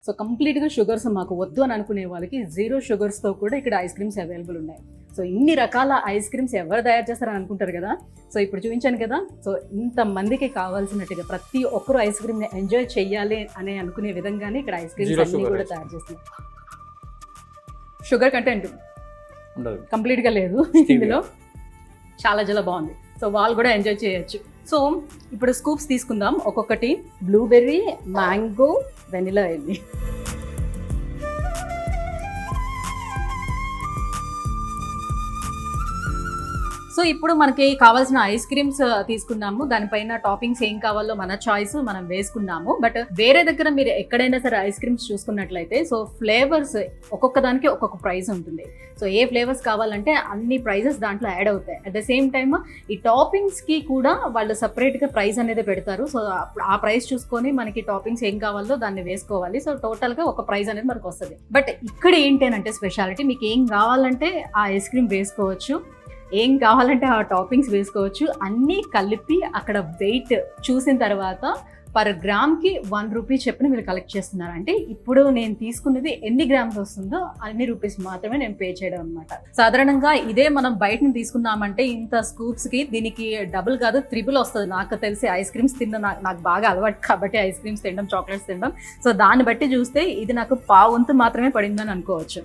So కంప్లీట్గా sugars మాకు వద్దు అని అనుకునే వాళ్ళకి 0 షుగర్స్తో కూడా ఇక్కడ ఐస్ క్రీమ్స్ అవైలబుల్ ఉన్నాయి. సో ఇన్ని రకాల ఐస్ క్రీమ్స్ ఎవరు తయారు చేస్తారని అనుకుంటారు కదా. సో ఇప్పుడు చూపించాను కదా. సో ఇంతమందికి కావాల్సినట్టుగా ప్రతి ఒక్కరు ఐస్ క్రీమ్ని ఎంజాయ్ చెయ్యాలి అని అనుకునే విధంగానే ఇక్కడ ఐస్ క్రీమ్స్ అన్ని కూడా తయారు చేస్తున్నారు. షుగర్ కంటెంట్ కంప్లీట్గా లేదు ఇందులో. చాలా చాలా బాగుంది. సో వాళ్ళు కూడా ఎంజాయ్ చేయొచ్చు. సో ఇప్పుడు స్కూప్స్ తీసుకుందాం ఒక్కొక్కటి. బ్లూబెర్రీ, మ్యాంగో, వెనిలా ఇది. సో ఇప్పుడు మనకి కావాల్సిన ఐస్ క్రీమ్స్ తీసుకున్నాము. దానిపైన టాపింగ్స్ ఏం కావాలో మన చాయిస్ మనం వేసుకున్నాము. బట్ వేరే దగ్గర మీరు ఎక్కడైనా సరే ఐస్ క్రీమ్స్ చూసుకున్నట్లయితే సో ఫ్లేవర్స్ ఒక్కొక్క దానికి ఒక్కొక్క ప్రైస్ ఉంటుంది. సో ఏ ఫ్లేవర్స్ కావాలంటే అన్ని ప్రైజెస్ దాంట్లో యాడ్ అవుతాయి. అట్ ద సేమ్ టైమ్ ఈ టాపింగ్స్కి కూడా వాళ్ళు సపరేట్గా ప్రైస్ అనేది పెడతారు. సో ఆ ప్రైస్ చూసుకొని మనకి టాపింగ్స్ ఏం కావాలో దాన్ని వేసుకోవాలి. సో టోటల్గా ఒక ప్రైస్ అనేది మనకు వస్తుంది. బట్ ఇక్కడ ఏంటంటే స్పెషాలిటీ, మీకు ఏం కావాలంటే ఆ ఐస్ క్రీమ్ వేసుకోవచ్చు, ఏం కావాలంటే ఆ టాపింగ్స్ వేసుకోవచ్చు. అన్నీ కలిపి అక్కడ వెయిట్ చూసిన తర్వాత పర్ గ్రామ్కి 1 రూపీ చెప్పిన మీరు కలెక్ట్ చేస్తున్నారు. అంటే ఇప్పుడు నేను తీసుకున్నది ఎన్ని గ్రామ్స్ వస్తుందో అన్ని రూపీస్ మాత్రమే నేను పే చేయడం అనమాట. సాధారణంగా ఇదే మనం బయట నుంచి తీసుకున్నామంటే ఇంత స్కూప్స్కి దీనికి డబుల్ కాదు 3 వస్తుంది. నాకు తెలిసి ఐస్ క్రీమ్స్ నాకు బాగా అలవాటు కాబట్టి ఐస్ క్రీమ్స్ తినడం, చాక్లెట్స్ తినడం. సో దాన్ని బట్టి చూస్తే ఇది నాకు పావంతు మాత్రమే పడిందని అనుకోవచ్చు.